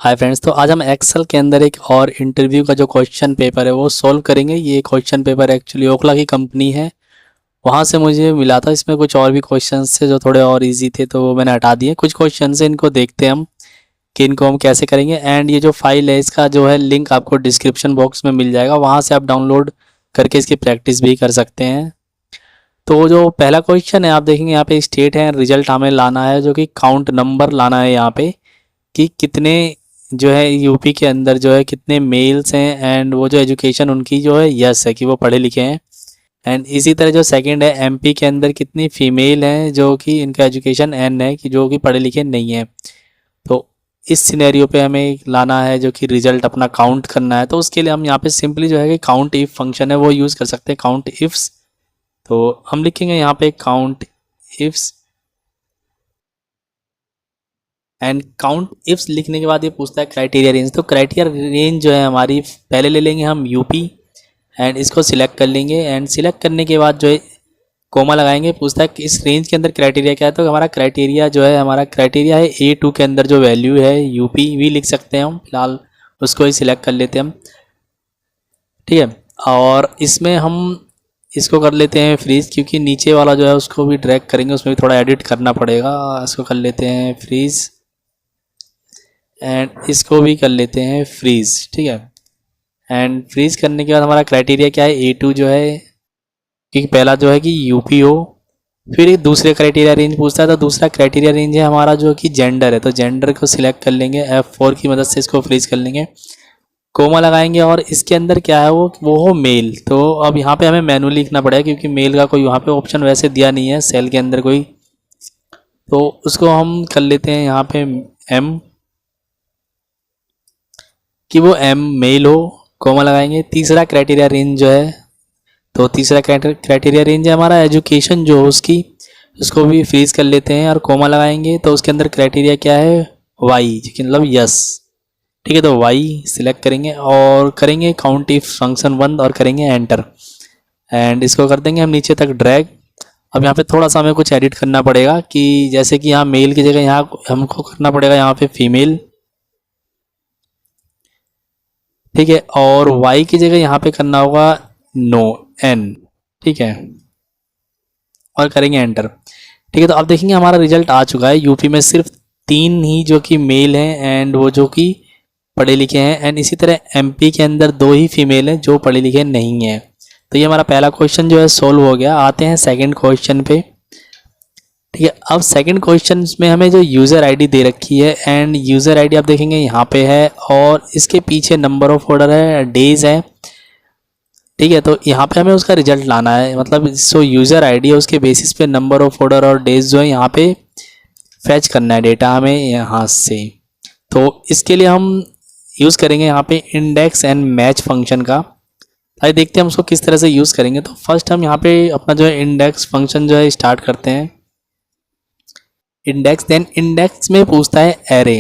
Hi friends, तो आज हम एक्सेल के अंदर एक और इंटरव्यू का जो क्वेश्चन पेपर है वो सॉल्व करेंगे। ये क्वेश्चन पेपर एक्चुअली ओखला की कंपनी है, वहाँ से मुझे मिला था। इसमें कुछ और भी क्वेश्चंस थे जो थोड़े और इजी थे, तो वो मैंने हटा दिए। कुछ क्वेश्चन है, इनको देखते हैं हम कि इनको हम कैसे करेंगे। एंड ये जो फाइल है इसका जो है लिंक आपको डिस्क्रिप्शन बॉक्स में मिल जाएगा, वहाँ से आप डाउनलोड करके इसकी प्रैक्टिस भी कर सकते हैं। तो जो पहला क्वेश्चन है, आप देखेंगे यहाँ पे स्टेट है, रिजल्ट हमें लाना है जो कि काउंट नंबर लाना है यहाँ पे, कि कितने जो है यूपी के अंदर जो है कितने मेल्स हैं। एंड वो जो एजुकेशन उनकी जो है यस है कि वो पढ़े लिखे हैं। एंड इसी तरह जो सेकंड है, एमपी के अंदर कितनी फीमेल हैं जो कि इनका एजुकेशन एन है, कि जो कि पढ़े लिखे नहीं हैं। तो इस सिनेरियो पे हमें लाना है जो कि रिजल्ट अपना काउंट करना है। तो उसके लिए हम यहाँ पे सिंपली जो है कि काउंट इफ फंक्शन है वो यूज़ कर सकते हैं, काउंट इफ्स। तो हम लिखेंगे यहाँ पे count ifs. And count ifs लिखने के बाद ये पूछता है क्राइटेरिया रेंज। तो क्राइटेरिया रेंज जो है हमारी, पहले ले लेंगे हम यूपी एंड इसको सिलेक्ट कर लेंगे। एंड सिलेक्ट करने के बाद जो है कोमा लगाएंगे, पूछता है कि इस रेंज के अंदर क्राइटेरिया क्या है। तो हमारा क्राइटेरिया जो है, हमारा क्राइटेरिया है A2 के अंदर जो वैल्यू है यूपी भी लिख सकते हैं हम, फिलहाल उसको ही सिलेक्ट कर लेते हैं हम। ठीक है, और इसमें हम इसको कर लेते हैं फ्रीज, क्योंकि नीचे वाला जो है उसको भी ड्रैग करेंगे, उसमें भी थोड़ा एडिट करना पड़ेगा। इसको कर लेते हैं फ्रीज एंड इसको भी कर लेते हैं फ्रीज। ठीक है, एंड फ्रीज करने के बाद हमारा क्राइटेरिया क्या है, A2 जो है, क्योंकि पहला जो है कि यूपी हो। फिर एक दूसरे क्राइटेरिया रेंज पूछता है, तो दूसरा क्राइटेरिया रेंज है हमारा जो कि जेंडर है। तो जेंडर को सिलेक्ट कर लेंगे, F4 की मदद से इसको फ्रीज कर लेंगे, कोमा लगाएंगे, और इसके अंदर क्या है वो हो मेल। तो अब यहाँ पे हमें मैनुअली लिखना पड़ेगा, क्योंकि मेल का कोई यहाँ पे ऑप्शन वैसे दिया नहीं है सेल के अंदर कोई। तो उसको हम कर लेते हैं यहाँ पे M, कि वो M मेल हो, कोमा लगाएंगे। तीसरा क्राइटेरिया रेंज जो है, तो तीसरा क्राइटेरिया रेंज है हमारा एजुकेशन जो हो उसकी, उसको भी फ्रीज कर लेते हैं और कोमा लगाएंगे। तो उसके अंदर क्राइटेरिया क्या है, वाई, मतलब यस। ठीक है, तो वाई सिलेक्ट करेंगे और करेंगे काउंट इफ फंक्शन बंद और करेंगे एंटर। एंड इसको कर देंगे हम नीचे तक ड्रैग। अब यहाँ पे थोड़ा सा हमें कुछ एडिट करना पड़ेगा, कि जैसे कि यहाँ मेल की जगह यहाँ हमको करना पड़ेगा यहाँ पे फीमेल। ठीक है, और y की जगह यहाँ पे करना होगा नो, n। ठीक है, और करेंगे एंटर। ठीक है, तो अब देखेंगे हमारा रिजल्ट आ चुका है। यूपी में सिर्फ 3 ही जो कि मेल हैं एंड वो जो कि पढ़े लिखे हैं। एंड इसी तरह एमपी के अंदर 2 ही फीमेल हैं जो पढ़े लिखे नहीं हैं। तो ये हमारा पहला क्वेश्चन जो है सोल्व हो गया। आते हैं सेकंड क्वेश्चन पे। ठीक है, अब सेकंड क्वेश्चन में हमें जो यूज़र आईडी दे रखी है, एंड यूज़र आईडी आप देखेंगे यहाँ पे है, और इसके पीछे नंबर ऑफ ऑर्डर है, डेज है। ठीक है, तो यहाँ पे हमें उसका रिजल्ट लाना है, मतलब जो यूज़र आईडी है उसके बेसिस पे नंबर ऑफ ऑर्डर और डेज जो है यहाँ पे फैच करना है डेटा हमें यहाँ से। तो इसके लिए हम यूज़ करेंगे यहाँ पे इंडेक्स एंड मैच फंक्शन का। आइए देखते हैं हम उसको किस तरह से यूज़ करेंगे। तो फर्स्ट हम यहाँ पे अपना जो है इंडेक्स फंक्शन जो है स्टार्ट करते हैं। इंडेक्स, देन इंडेक्स में पूछता है एरे।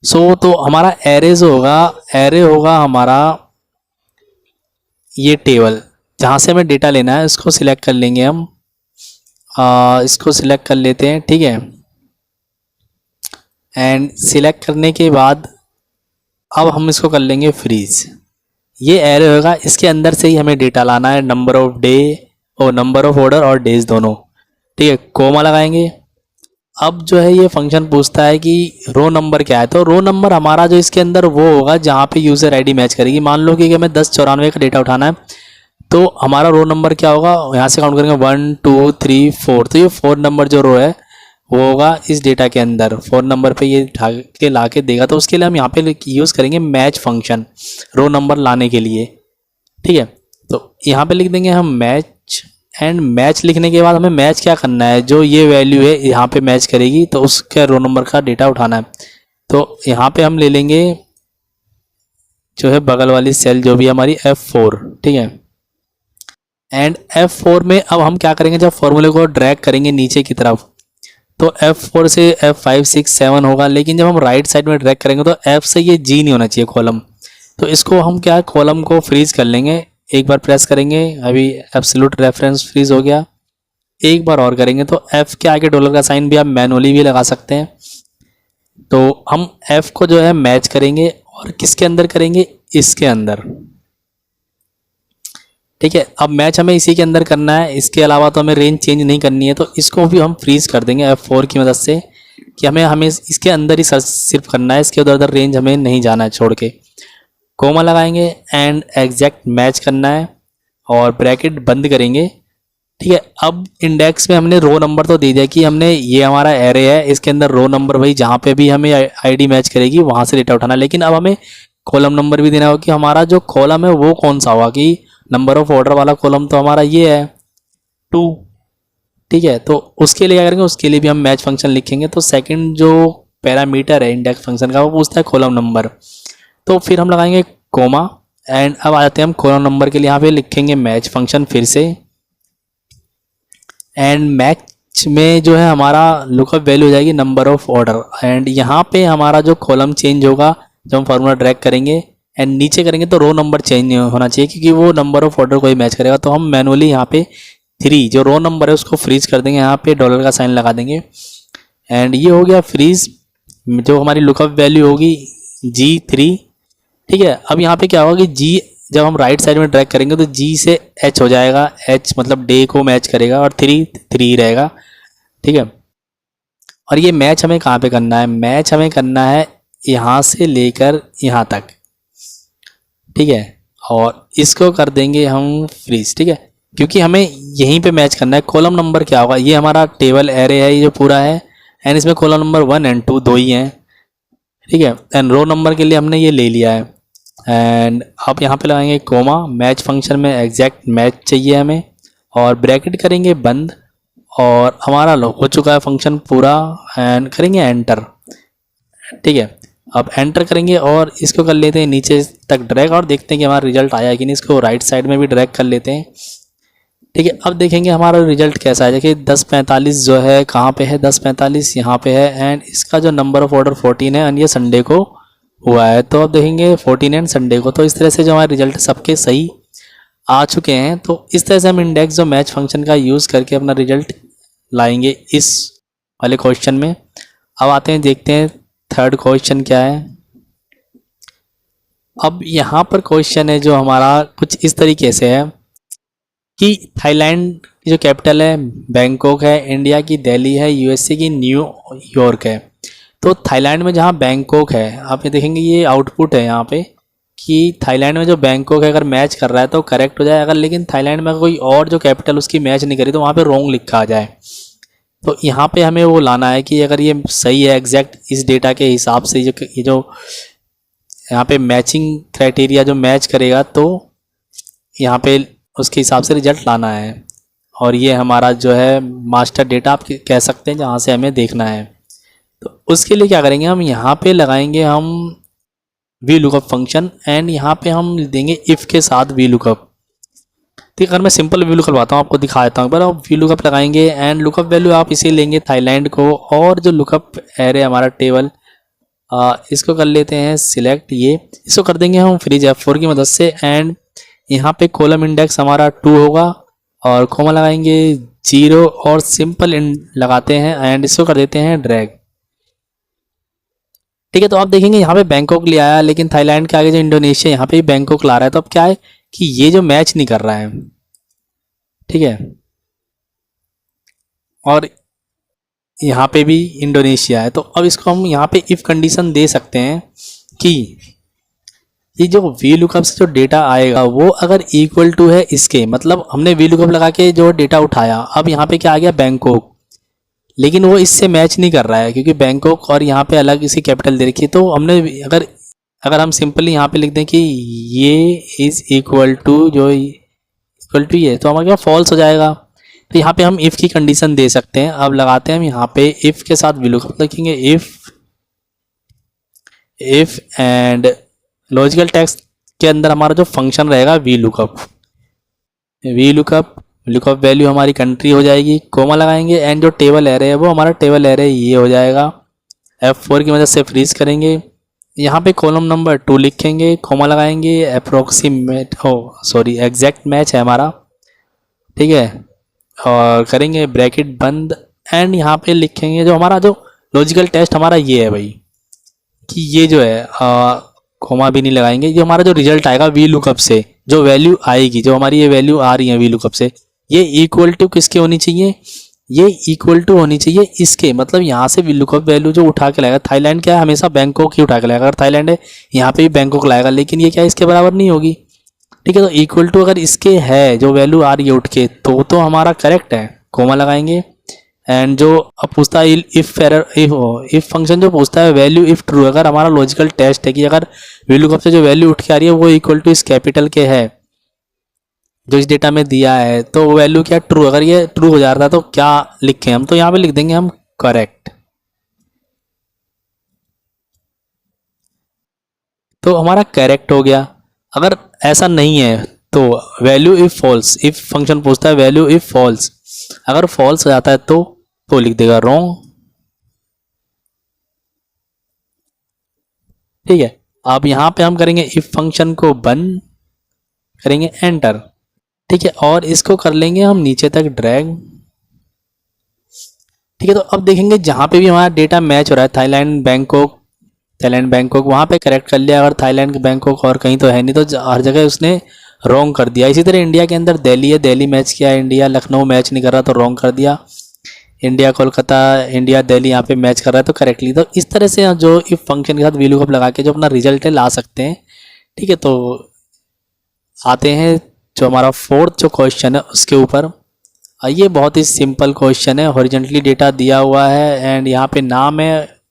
तो हमारा एरे जो होगा, एरे होगा हमारा ये टेबल जहाँ से हमें डेटा लेना है, उसको सिलेक्ट कर लेंगे हम। इसको सिलेक्ट कर लेते हैं। ठीक है, एंड सिलेक्ट करने के बाद अब हम इसको कर लेंगे फ्रीज। ये एरे होगा, इसके अंदर से ही हमें डेटा लाना है, नंबर ऑफ डे और नंबर ऑफ ऑर्डर और डेज दोनों। ठीक है, कोमा लगाएंगे। अब जो है ये फंक्शन पूछता है कि रो नंबर क्या है। तो रो नंबर हमारा जो इसके अंदर वो होगा जहाँ पे यूज़र आईडी मैच करेगी। मान लो कि हमें 1094 का डेटा उठाना है, तो हमारा रो नंबर क्या होगा, यहाँ से काउंट करेंगे 1 2 3 4। तो ये 4 नंबर जो रो है वो होगा इस डेटा के अंदर, 4 नंबर पे ये उठा के ला के देगा। तो उसके लिए हम यहाँ पे यूज़ करेंगे मैच फंक्शन, रो नंबर लाने के लिए। ठीक है, तो यहाँ पे लिख देंगे हम मैच। एंड मैच लिखने के बाद हमें मैच क्या करना है, जो ये वैल्यू है यहाँ पे मैच करेगी, तो उसके रो नंबर का डेटा उठाना है। तो यहाँ पे हम ले लेंगे जो है बगल वाली सेल जो भी हमारी F4। ठीक है, एंड F4 में अब हम क्या करेंगे, जब फॉर्मूले को ड्रैग करेंगे नीचे की तरफ, तो F4 से F5 6 7 होगा। लेकिन जब हम राइट साइड में ड्रैग करेंगे तो F से ये G नहीं होना चाहिए कॉलम। तो इसको हम क्या है, कॉलम को फ्रीज कर लेंगे। एक बार प्रेस करेंगे, अभी एब्सोल्यूट रेफरेंस फ्रीज हो गया। एक बार और करेंगे तो F के आगे डॉलर का साइन भी आप मैनुअली भी लगा सकते हैं। तो हम F को जो है मैच करेंगे और किसके अंदर करेंगे, इसके अंदर। ठीक है, अब मैच हमें इसी के अंदर करना है, इसके अलावा तो हमें रेंज चेंज नहीं करनी है। तो इसको भी हम फ्रीज कर देंगे F4 की मदद से कि हमें इसके अंदर ही सर्च सिर्फ करना है, इसके उधर उधर रेंज हमें नहीं जाना है छोड़ के। कोमा लगाएंगे एंड एग्जैक्ट मैच करना है और ब्रैकेट बंद करेंगे। ठीक है, अब इंडेक्स में हमने रो नंबर तो दे दिया कि हमने ये हमारा एरे है, इसके अंदर रो नंबर भाई जहाँ पे भी हमें आईडी मैच करेगी वहाँ से डेटा उठाना। लेकिन अब हमें कॉलम नंबर भी देना होगा कि हमारा जो कॉलम है वो कौन सा होगा, कि नंबर ऑफ ऑर्डर वाला कॉलम तो हमारा ये है 2। ठीक है, तो उसके लिए क्या करेंगे, उसके लिए भी हम मैच फंक्शन लिखेंगे। तो सेकंड जो पैरामीटर है इंडेक्स फंक्शन का वो पूछता है कॉलम नंबर, तो फिर हम लगाएंगे कोमा एंड अब आ जाते हैं हम कॉलम नंबर के लिए, यहाँ पे लिखेंगे मैच फंक्शन फिर से। एंड मैच में जो है हमारा लुकअप वैल्यू हो जाएगी नंबर ऑफ ऑर्डर, एंड यहाँ पे हमारा जो कॉलम चेंज होगा जब हम फार्मूला ड्रैग करेंगे एंड नीचे करेंगे तो रो नंबर चेंज नहीं होना चाहिए क्योंकि वो नंबर ऑफ ऑर्डर को ही मैच करेगा। तो हम मैनुअली यहाँ पे 3 जो रो नंबर है उसको फ्रीज कर देंगे, यहाँ पे डॉलर का साइन लगा देंगे एंड ये हो गया फ्रीज। जो हमारी लुकअप वैल्यू होगी G3। ठीक है, अब यहाँ पे क्या होगा कि G जब हम राइट साइड में ड्रैग करेंगे तो G से H हो जाएगा, H मतलब डे को मैच करेगा और 3 रहेगा। ठीक है, और ये मैच हमें कहाँ पे करना है, मैच हमें करना है यहाँ से लेकर यहाँ तक। ठीक है, और इसको कर देंगे हम फ्रीज। ठीक है, क्योंकि हमें यहीं पे मैच करना है। कॉलम नंबर क्या होगा, ये हमारा टेबल एरे है ये जो पूरा है एंड इसमें कॉलम नंबर 1 एंड 2 दो ही हैं। ठीक है, एंड रो नंबर के लिए हमने ये ले लिया है एंड आप यहाँ पे लगाएंगे कोमा, मैच फंक्शन में एग्जैक्ट मैच चाहिए हमें और ब्रैकेट करेंगे बंद और हमारा हो चुका है फंक्शन पूरा एंड करेंगे एंटर। ठीक है, अब एंटर करेंगे और इसको कर लेते हैं नीचे तक ड्रैग और देखते हैं कि हमारा रिजल्ट आया कि नहीं। इसको राइट साइड में भी ड्रैग कर लेते हैं। ठीक है, अब देखेंगे हमारा रिजल्ट कैसा है। देखिए 10:45 जो है कहाँ पे है, 10:45 यहाँ पे है एंड इसका जो नंबर ऑफ ऑर्डर 14 है एंड ये संडे को हुआ है। तो अब देखेंगे 14 एंड संडे को। तो इस तरह से जो हमारे रिजल्ट सबके सही आ चुके हैं। तो इस तरह से हम इंडेक्स जो मैच फंक्शन का यूज़ करके अपना रिजल्ट लाएंगे इस वाले क्वेश्चन में। अब आते हैं देखते हैं थर्ड क्वेश्चन क्या है। अब यहाँ पर क्वेश्चन है जो हमारा कुछ इस तरीके से है कि थाईलैंड की जो कैपिटल है बैंकॉक है, इंडिया की दिल्ली है, यूएसए की न्यूयॉर्क है। तो थाईलैंड में जहाँ बैंकॉक है, आप ये देखेंगे ये आउटपुट है यहाँ पे कि थाईलैंड में जो बैंकॉक है अगर मैच कर रहा है तो करेक्ट हो जाए, अगर लेकिन थाईलैंड में कोई और जो कैपिटल उसकी मैच नहीं करी तो वहाँ पे रॉन्ग लिखा आ जाए। तो यहाँ पे हमें वो लाना है कि अगर ये सही है एग्जैक्ट इस डेटा के हिसाब से ये जो यहाँ पे मैचिंग क्राइटेरिया जो मैच करेगा तो यहाँ पे उसके हिसाब से रिजल्ट लाना है। और ये हमारा जो है मास्टर डेटा आप कह सकते हैं जहाँ से हमें देखना है। तो उसके लिए क्या करेंगे, हम यहाँ पे लगाएंगे हम वी लुकअप फंक्शन एंड यहाँ पे हम देंगे इफ़ के साथ वी लुकअप। ठीक है, अगर मैं सिंपल वी लुकअप लगाता हूँ आपको दिखा देता हूँ। एक बार आप वी लुकअप लगाएंगे एंड लुकअप वैल्यू आप इसे लेंगे थाईलैंड को और जो लुकअप एरे हमारा टेबल इसको कर लेते हैं सिलेक्ट, ये इसको कर देंगे हम फ्रीज F4 की मदद से एंड यहाँ पे कॉलम इंडेक्स हमारा 2 होगा और कोमा लगाएंगे 0 और सिंपल लगाते हैं एंड इसको कर देते हैं ड्रैग। ठीक है, तो आप देखेंगे यहाँ पे बैंकॉक ले आया लेकिन थाईलैंड के आगे जो इंडोनेशिया यहाँ पे बैंकॉक ला रहा है। तो अब क्या है कि ये जो मैच नहीं कर रहा है। ठीक है, और यहाँ पे भी इंडोनेशिया है। तो अब इसको हम यहाँ पे इफ़ कंडीशन दे सकते हैं कि ये जो वी लुकअप से जो डेटा आएगा वो अगर इक्वल टू है इसके, मतलब हमने वी लुकअप लगा के जो डेटा उठाया, अब यहाँ पे क्या आ गया बैंकॉक, लेकिन वो इससे मैच नहीं कर रहा है क्योंकि बैंकॉक और यहाँ पे अलग इसकी कैपिटल दे रखी है। तो हमने अगर हम सिंपली यहाँ पे लिख दें कि ये इज़ इक्वल टू जो इक्वल टू ये, तो हमारा क्या फॉल्स हो जाएगा। तो यहाँ पे हम इफ़ की कंडीशन दे सकते हैं। अब लगाते हैं हम यहाँ पे इफ़ के साथ वी लुकअप लिखेंगे इफ़ एंड लॉजिकल टेक्स्ट के अंदर हमारा जो फंक्शन रहेगा वी लुकअप लुकअप वैल्यू हमारी कंट्री हो जाएगी, कोमा लगाएंगे एंड जो टेबल एरे है वो हमारा टेबल एरे ये हो जाएगा। F4 की मदद से फ्रीज करेंगे, यहाँ पे कॉलम नंबर 2 लिखेंगे, कोमा लगाएंगे एग्जैक्ट मैच है हमारा। ठीक है, और करेंगे ब्रैकेट बंद एंड यहाँ पे लिखेंगे जो हमारा जो लॉजिकल टेस्ट हमारा ये है भाई, कि ये जो है कोमा भी नहीं लगाएंगे, ये हमारा जो रिजल्ट आएगा वी लुकअप से जो वैल्यू आएगी, जो हमारी ये वैल्यू आ रही है वी लुकअप से, ये इक्वल टू किसके होनी चाहिए, ये इक्वल टू होनी चाहिए इसके, मतलब यहाँ से वी लुकअप वैल्यू जो उठा के लाएगा, थाईलैंड क्या है हमेशा बैंकॉक ही उठा के लाएगा, अगर थाईलैंड है यहाँ पे भी बैंकॉक लाएगा, लेकिन ये क्या है इसके बराबर नहीं होगी। ठीक है, तो इक्वल टू अगर इसके है जो वैल्यू आ रही है उठ के तो हमारा करेक्ट है, कोमा लगाएंगे। एंड जो अब पूछता है इफ एरर, इफ फंक्शन जो पूछता है वैल्यू इफ ट्रू, अगर हमारा लॉजिकल टेस्ट है कि अगर वैल्यू कब से जो वैल्यू उठ के आ रही है वो इक्वल टू इस कैपिटल के है जो इस डेटा में दिया है, तो वैल्यू क्या ट्रू, अगर ये ट्रू हो जा रहा था तो क्या लिखें हम, तो यहाँ पे लिख देंगे हम करेक्ट। तो हमारा करेक्ट हो गया। अगर ऐसा नहीं है तो value if false, if function पूछता है वैल्यू इफ फॉल्स, अगर फॉल्स हो जाता है तो लिख देगा रॉन्ग। ठीक है, अब यहाँ पे हम करेंगे इफ फंक्शन को बंद करेंगे एंटर। ठीक है, और इसको कर लेंगे हम नीचे तक ड्रैग। ठीक है, तो अब देखेंगे जहाँ पे भी हमारा डेटा मैच हो रहा है थाईलैंड बैंकॉक, थाईलैंड बैंकॉक वहाँ पे करेक्ट कर लिया, अगर थाईलैंड बैंकॉक और कहीं तो है नहीं तो हर जगह उसने रॉन्ग कर दिया। इसी तरह इंडिया के अंदर दिल्ली है, दिल्ली मैच किया, इंडिया लखनऊ मैच नहीं कर रहा तो रॉन्ग कर दिया, इंडिया कोलकाता, इंडिया दिल्ली यहाँ पे मैच कर रहा है तो करेक्टली। तो इस तरह से जो इफ फंक्शन के साथ वी लुकअप लगा के जो अपना रिजल्ट है ला सकते हैं। ठीक है, तो आते हैं जो हमारा फोर्थ जो क्वेश्चन है उसके ऊपर। ये बहुत ही सिंपल क्वेश्चन है, हॉरिजेंटली डेटा दिया हुआ है एंड यहाँ पे नाम है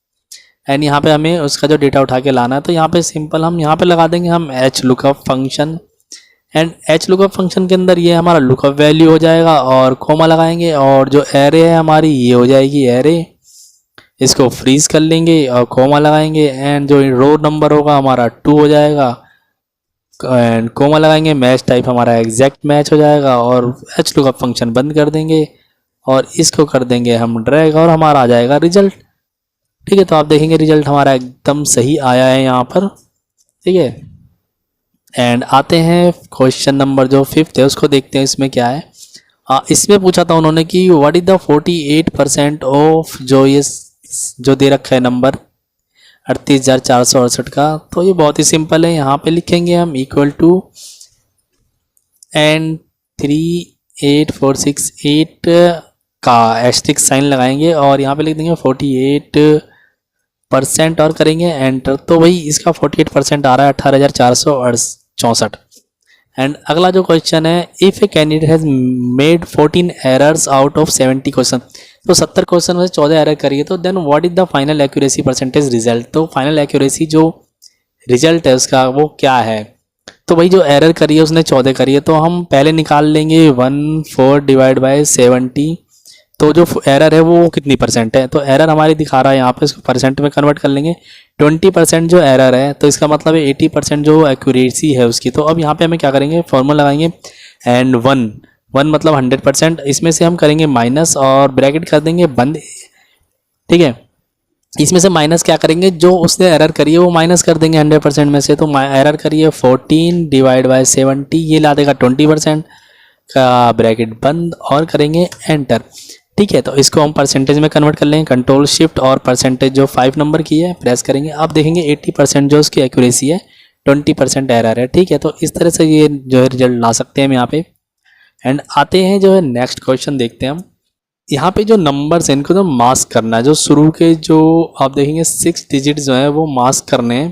एंड यहाँ पे हमें उसका जो डेटा उठा के लाना है, तो यहाँ पे सिंपल हम यहाँ पे लगा देंगे हम H lookup function and H lookup function के अंदर ये हमारा लुकअप वैल्यू हो जाएगा और कोमा लगाएंगे और जो एरे है हमारी ये हो जाएगी एरे, इसको फ्रीज कर लेंगे और कोमा लगाएंगे एंड जो रो नंबर होगा हमारा 2 हो जाएगा एंड कोमा लगाएंगे, मैच टाइप हमारा एग्जैक्ट मैच हो जाएगा और एच लुकअप फंक्शन बंद कर देंगे और इसको कर देंगे हम ड्रैग और हमारा आ जाएगा रिजल्ट। ठीक है, तो आप देखेंगे रिजल्ट हमारा एकदम सही आया है यहाँ पर। ठीक है, एंड आते हैं क्वेश्चन नंबर जो 5th है उसको देखते हैं इसमें क्या है। इसमें पूछा था उन्होंने कि व्हाट इज द 48% ऑफ जो ये जो दे रखा है नंबर 38,468 का, तो ये बहुत ही सिंपल है, यहाँ पे लिखेंगे हम इक्वल टू एंड 38468 का एस्ट्रिक्स साइन लगाएंगे और यहाँ पे लिख देंगे 48% और करेंगे एंटर, तो वही इसका 48% आ रहा है 18,464। एंड अगला जो क्वेश्चन है if a candidate has made 14 errors out of 70 question, तो 70 क्वेश्चन में से 14 एरर करिए, तो then what is the final accuracy percentage result, तो फाइनल एक्यूरेसी जो रिजल्ट है उसका वो क्या है। तो भाई जो एरर करी है उसने 14 करी है, तो हम पहले निकाल लेंगे 14 डिवाइड बाई 70, तो जो एरर है वो कितनी परसेंट है, तो एरर हमारी दिखा रहा है यहाँ पे, इसको परसेंट में कन्वर्ट कर लेंगे। 20% जो एरर है तो इसका मतलब है 80% जो एक्यूरेसी है उसकी। तो अब यहाँ पे हमें क्या करेंगे, फॉर्मूला लगाएंगे एंड वन मतलब 100%, इसमें से हम करेंगे माइनस और ब्रैकेट कर देंगे बंद। ठीक है, इसमें से माइनस क्या करेंगे, जो उसने एरर करी है वो माइनस कर देंगे 100% में से, तो एरर करिए 14 डिवाइड बाई 70, ये ला देगा 20% का, ब्रैकेट बंद और करेंगे एंटर। ठीक है, तो इसको हम परसेंटेज में कन्वर्ट कर लेंगे, कंट्रोल शिफ्ट और परसेंटेज जो 5 नंबर की है प्रेस करेंगे। अब देखेंगे 80% जो उसकी एक्यूरेसी है, 20% एरर है। ठीक है, तो इस तरह से ये जो है रिजल्ट ला सकते हैं हम यहाँ पे। एंड आते हैं जो है नेक्स्ट क्वेश्चन देखते हैं हम। यहाँ पे जो नंबर्स हैं इनको तो मास्क करना है, जो शुरू के जो आप देखेंगे 6 डिजिट जो है वो मास्क करने हैं।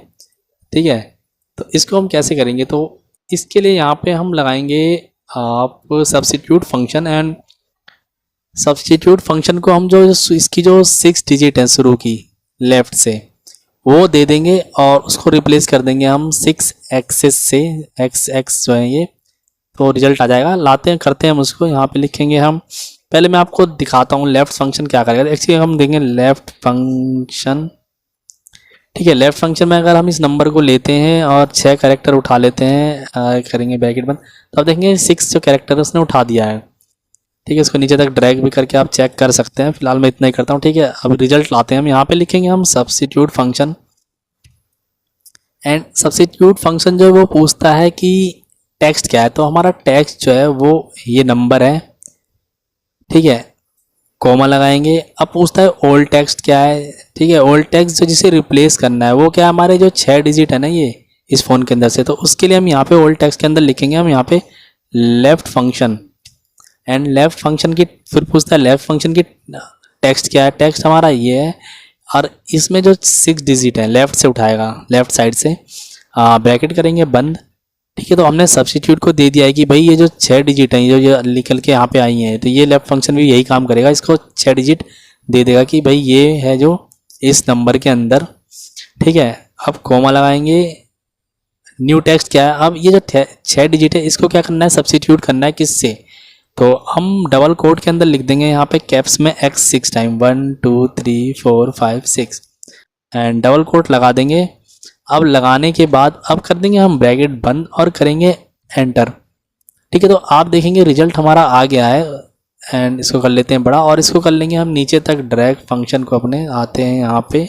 ठीक है, तो इसको हम कैसे करेंगे, तो इसके लिए यहाँ पे हम लगाएंगे आप substitute function and substitute function को हम जो इसकी जो 6 डिजिट हैं शुरू की लेफ्ट से वो दे देंगे और उसको रिप्लेस कर देंगे हम 6 एक्सेस से, x जो है ये, तो रिजल्ट आ जाएगा। लाते हैं करते हैं हम उसको, यहाँ पे लिखेंगे हम, पहले मैं आपको दिखाता हूँ लेफ्ट फंक्शन क्या करेगा। एक्चुअली हम देंगे लेफ्ट फंक्शन। ठीक है, लेफ्ट फंक्शन में अगर हम इस नंबर को लेते हैं और 6 कैरेक्टर उठा लेते हैं, करेंगे ब्रैकेट बंद, तो आप देखेंगे 6 जो कैरेक्टर उसने उठा दिया है। ठीक है, इसको नीचे तक ड्रैग भी करके आप चेक कर सकते हैं, फिलहाल मैं इतना ही करता हूँ। ठीक है, अब रिजल्ट लाते हैं हम, यहाँ पे लिखेंगे हम substitute function and substitute function जो है वो पूछता है कि टेक्स्ट क्या है, तो हमारा टेक्स्ट जो है वो ये नंबर है। ठीक है, कॉमा लगाएंगे। अब पूछता है ओल्ड टेक्स्ट क्या है, ठीक है। ओल्ड टेक्स्ट जो जिसे रिप्लेस करना है वो क्या है, हमारे जो 6 डिजिट है ना ये इस फ़ोन के अंदर से, तो उसके लिए हम यहाँ पे ओल्ड टेक्स्ट के अंदर लिखेंगे हम यहाँ पे left function. And left function की फिर पूछता है लेफ्ट फंक्शन की टेक्स्ट क्या है, टेक्स्ट हमारा ये है। और इसमें जो 6 डिजिट है लेफ्ट से उठाएगा, लेफ्ट साइड से ब्रैकेट करेंगे बंद, ठीक है। तो हमने सब्स्टिट्यूट को दे दिया है कि भाई ये जो 6 डिजिट हैं जो निकल के यहाँ पे आई हैं, तो ये लेफ्ट फंक्शन भी यही काम करेगा, इसको 6 डिजिट दे देगा कि भाई ये है जो इस नंबर के अंदर, ठीक है। अब कॉमा लगाएंगे, न्यू टेक्स्ट क्या है, अब ये जो 6 डिजिट है इसको क्या करना है, सब्स्टिट्यूट करना है किससे, तो हम डबल कोट के अंदर लिख देंगे यहाँ पे कैप्स में x 6 time 1 2 3 4 5 6 and double quote लगा देंगे। अब लगाने के बाद अब कर देंगे हम ब्रैकेट बंद और करेंगे एंटर, ठीक है। तो आप देखेंगे रिजल्ट हमारा आ गया है। एंड इसको कर लेते हैं बड़ा और इसको कर लेंगे हम नीचे तक ड्रैग फंक्शन को अपने, आते हैं यहाँ पे,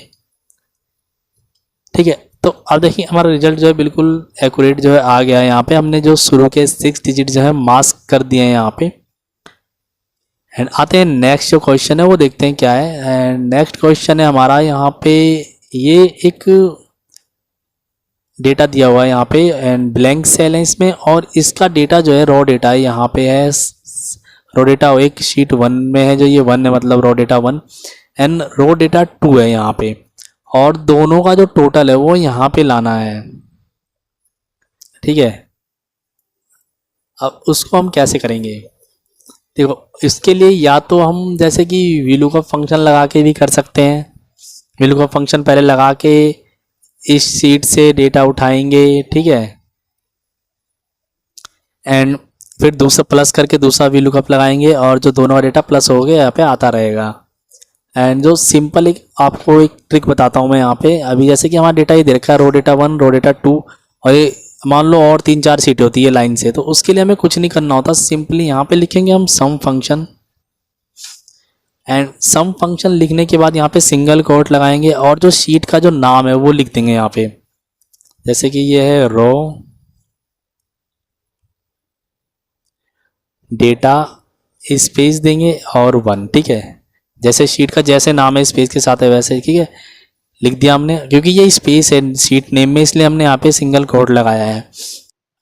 ठीक है। तो अब देखिए हमारा रिजल्ट जो है बिल्कुल एक्यूरेट जो है आ गया है। यहाँ पे हमने जो शुरू के 6 डिजिट जो है मास्क कर दिए हैं यहाँ पे। एंड आते हैं नेक्स्ट जो क्वेश्चन है वो देखते हैं क्या है। एंड नेक्स्ट क्वेश्चन है हमारा यहाँ पे, ये एक डेटा दिया हुआ है यहाँ पे एंड ब्लैंक सेल है इसमें, और इसका डेटा जो है रॉ डेटा है यहाँ पे है, रॉ डेटा एक शीट 1 में है, जो ये 1 है मतलब raw data 1 and raw data 2 है यहाँ पे, और दोनों का जो टोटल है वो यहाँ पे लाना है, ठीक है। अब उसको हम कैसे करेंगे, देखो इसके लिए या तो हम जैसे कि VLOOKUP फंक्शन लगा के भी कर सकते हैं। VLOOKUP फंक्शन पहले लगा के इस शीट से डेटा उठाएंगे, ठीक है। एंड फिर दूसरा प्लस करके दूसरा VLOOKUP लगाएंगे और जो दोनों का डेटा प्लस हो गया यहाँ पे आता रहेगा। एंड जो सिंपल एक आपको एक ट्रिक बताता हूँ मैं यहाँ पे, अभी जैसे कि हमारा डेटा ये दे रखा है रॉ डेटा 1 रॉ डेटा 2 और ये मान लो और 3-4 सीटें होती है लाइन से, तो उसके लिए हमें कुछ नहीं करना होता, सिंपली यहाँ पे लिखेंगे हम सम फंक्शन। एंड सम फंक्शन लिखने के बाद यहाँ पे सिंगल कोट लगाएंगे और जो शीट का जो नाम है वो लिख देंगे यहाँ पे, जैसे कि ये है रॉ डेटा स्पेस देंगे और 1, ठीक है। जैसे शीट का जैसे नाम है स्पेस के साथ है वैसे, ठीक है, लिख दिया हमने, क्योंकि ये स्पेस है शीट नेम में इसलिए हमने यहाँ पे सिंगल कोट लगाया है।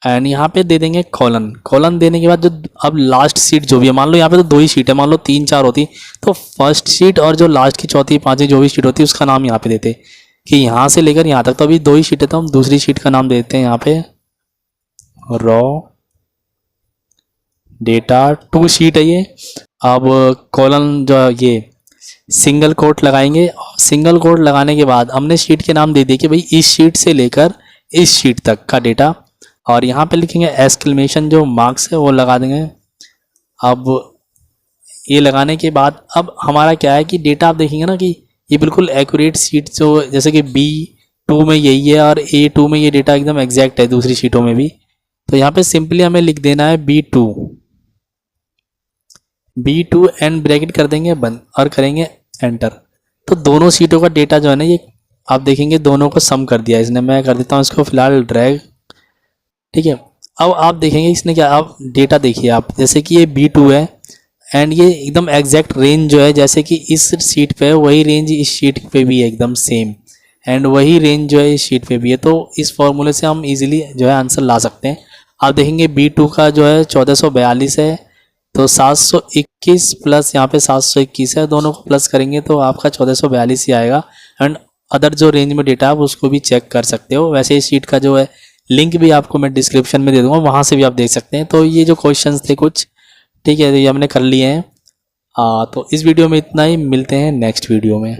एंड यहाँ पे दे देंगे कॉलन, कॉलन देने के बाद जो अब लास्ट सीट जो भी है, मान लो यहाँ पे तो 2 ही सीट है, मान लो 3-4 होती तो फर्स्ट सीट और जो लास्ट की चौथी पांचवी जो भी सीट होती है उसका नाम यहाँ पे देते कि यहाँ से लेकर यहाँ तक, तो अभी 2 ही सीट है तो हम दूसरी सीट का नाम देते हैं यहाँ पे रॉ डेटा 2 शीट है ये। अब कॉलन जो ये सिंगल कोट लगाएंगे, सिंगल कोट लगाने के बाद हमने शीट के नाम दे दिए कि भाई इस शीट से लेकर इस शीट तक का डेटा, और यहाँ पे लिखेंगे एक्सक्लेमेशन जो मार्क्स है वो लगा देंगे। अब ये लगाने के बाद अब हमारा क्या है कि डेटा आप देखेंगे ना कि ये बिल्कुल एक्यूरेट शीट जो जैसे कि B2 में यही है और A2 में ये डेटा एकदम एग्जैक्ट है दूसरी शीटों में भी, तो यहाँ पे सिंपली हमें लिख देना है B2 एंड ब्रैकेट कर देंगे बंद और करेंगे एंटर। तो दोनों सीटों का डेटा जो है ना ये आप देखेंगे दोनों को सम कर दिया इसने। मैं कर देता हूँ इसको फिलहाल ड्रैग, ठीक है। अब आप देखेंगे इसने क्या, आप डेटा देखिए आप, जैसे कि ये B2 है एंड ये एकदम एग्जैक्ट रेंज जो है जैसे कि इस शीट पे है वही रेंज इस शीट पे भी है एकदम सेम, एंड वही रेंज जो है इस शीट पे भी है। तो इस फॉर्मूले से हम इजीली जो है आंसर ला सकते हैं। आप देखेंगे B2 का जो है 1442 है, तो 721 प्लस यहाँ पे 721 है, दोनों को प्लस करेंगे तो आपका 1442 ही आएगा। एंड अदर जो रेंज में डेटा आप उसको भी चेक कर सकते हो। वैसे इस शीट का जो है लिंक भी आपको मैं डिस्क्रिप्शन में दे दूंगा, वहाँ से भी आप देख सकते हैं। तो ये जो क्वेश्चंस थे कुछ, ठीक है, ये हमने कर लिए हैं। तो इस वीडियो में इतना ही, मिलते हैं नेक्स्ट वीडियो में।